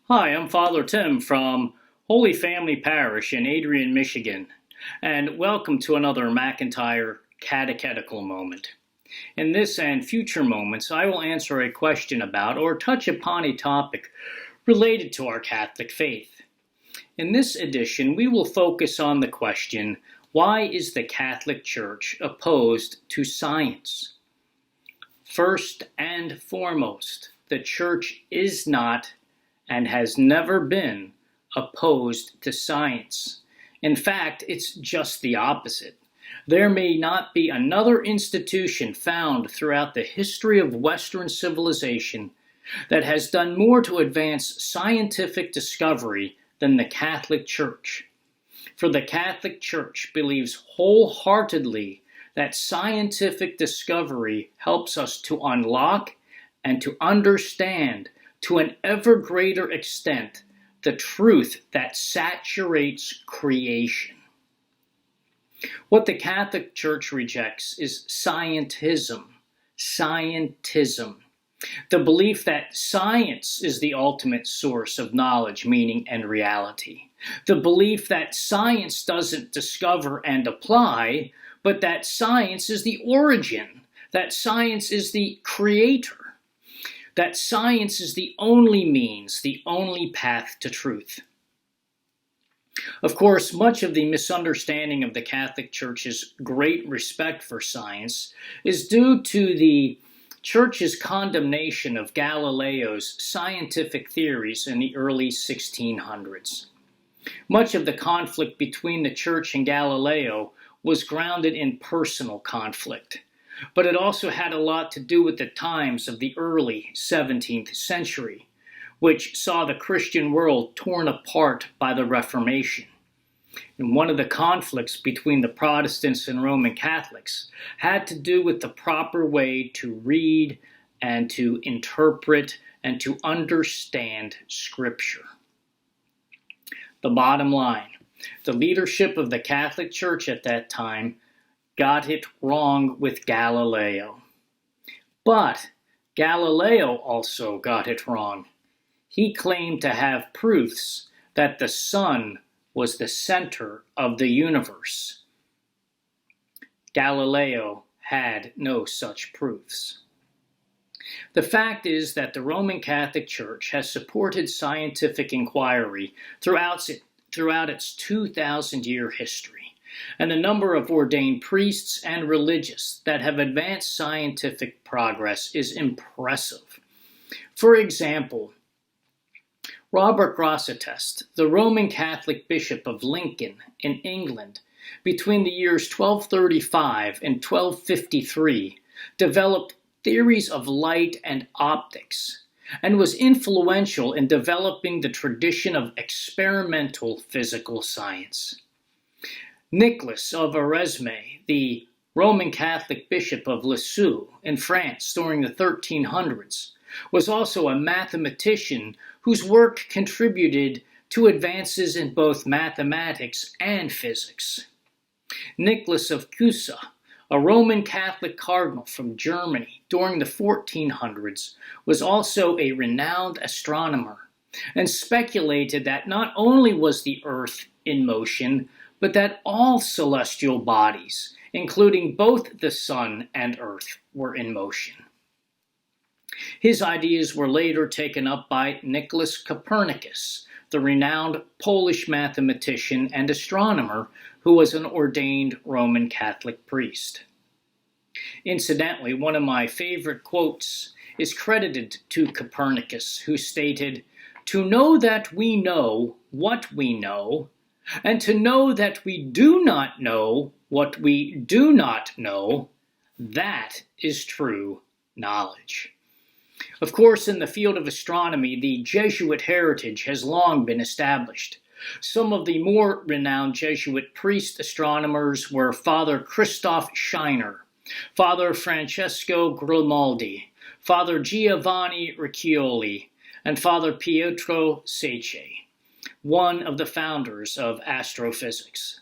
Hi, I'm Father Tim from Holy Family Parish in Adrian, Michigan, and welcome to another McIntire Catechetical moment. In this and future moments, I will answer a question about or touch upon a topic related to our Catholic faith. In this edition, we will focus on the question, why is the Catholic Church opposed to science? First and foremost, the Church is not and has never been opposed to science. In fact, it's just the opposite. There may not be another institution found throughout the history of Western civilization that has done more to advance scientific discovery than the Catholic Church. For the Catholic Church believes wholeheartedly that scientific discovery helps us to unlock and to understand to an ever greater extent the truth that saturates creation. What the Catholic Church rejects is scientism. Scientism. The belief that science is the ultimate source of knowledge, meaning, and reality. The belief that science doesn't discover and apply, but that science is the origin, that science is the creator, that science is the only means, the only path to truth. Of course, much of the misunderstanding of the Catholic Church's great respect for science is due to the Church's condemnation of Galileo's scientific theories in the early 1600s. Much of the conflict between the Church and Galileo was grounded in personal conflict, but it also had a lot to do with the times of the early 17th century, which saw the Christian world torn apart by the Reformation. And one of the conflicts between the Protestants and Roman Catholics had to do with the proper way to read and to interpret and to understand Scripture. The bottom line, the leadership of the Catholic Church at that time got it wrong with Galileo. But Galileo also got it wrong. He claimed to have proofs that the sun was the center of the universe. Galileo had no such proofs. The fact is that the Roman Catholic Church has supported scientific inquiry throughout its 2,000-year history. And the number of ordained priests and religious that have advanced scientific progress is impressive. For example, Robert Grosseteste, the Roman Catholic Bishop of Lincoln in England, between the years 1235 and 1253, developed theories of light and optics, and was influential in developing the tradition of experimental physical science. Nicholas of Eresme, the Roman Catholic Bishop of Lisieux in France during the 1300s, was also a mathematician whose work contributed to advances in both mathematics and physics. Nicholas of Cusa, a Roman Catholic cardinal from Germany during the 1400s, was also a renowned astronomer and speculated that not only was the Earth in motion, but that all celestial bodies, including both the sun and earth, were in motion. His ideas were later taken up by Nicholas Copernicus, the renowned Polish mathematician and astronomer who was an ordained Roman Catholic priest. Incidentally, one of my favorite quotes is credited to Copernicus, who stated, "To know that we know what we know, and to know that we do not know what we do not know, that is true knowledge." Of course, in the field of astronomy, the Jesuit heritage has long been established. Some of the more renowned Jesuit priest astronomers were Father Christoph Scheiner, Father Francesco Grimaldi, Father Giovanni Riccioli, and Father Pietro Secchi, one of the founders of astrophysics.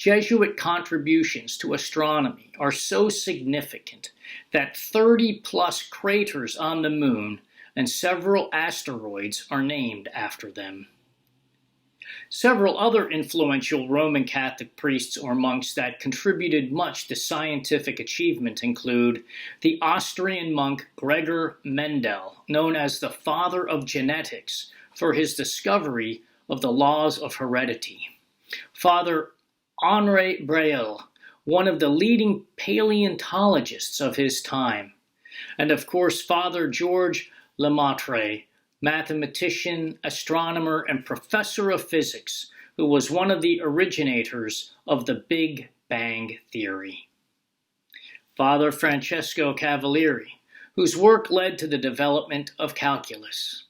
Jesuit contributions to astronomy are so significant that 30-plus craters on the moon and several asteroids are named after them. Several other influential Roman Catholic priests or monks that contributed much to scientific achievement include the Austrian monk Gregor Mendel, known as the father of genetics for his discovery of the laws of heredity; Father Henri Breuil, one of the leading paleontologists of his time; and of course Father Georges Lemaitre, mathematician, astronomer, and professor of physics, who was one of the originators of the Big Bang theory; Father Francesco Cavalieri, whose work led to the development of calculus.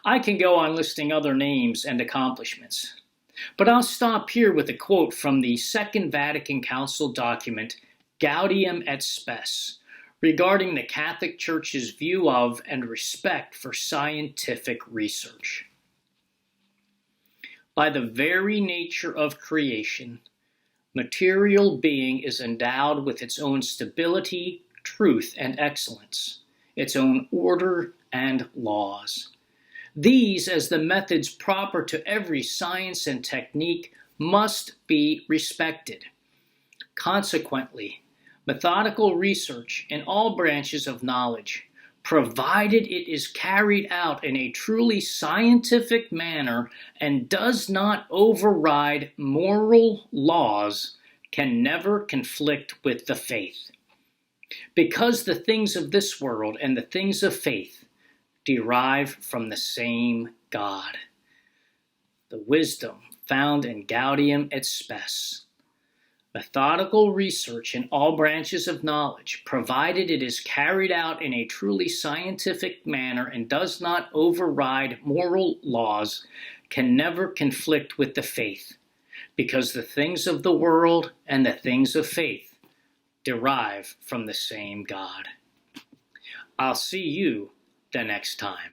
I can go on listing other names and accomplishments, but I'll stop here with a quote from the Second Vatican Council document Gaudium et Spes, regarding the Catholic Church's view of and respect for scientific research. By the very nature of creation, material being is endowed with its own stability, truth, and excellence, its own order and laws. These, as the methods proper to every science and technique, must be respected. Consequently, methodical research in all branches of knowledge, provided it is carried out in a truly scientific manner and does not override moral laws, can never conflict with the faith. Because the things of this world and the things of faith derive from the same God. The wisdom found in Gaudium et Spes. Methodical research in all branches of knowledge, provided it is carried out in a truly scientific manner and does not override moral laws, can never conflict with the faith, because the things of the world and the things of faith derive from the same God. I'll see you the next time.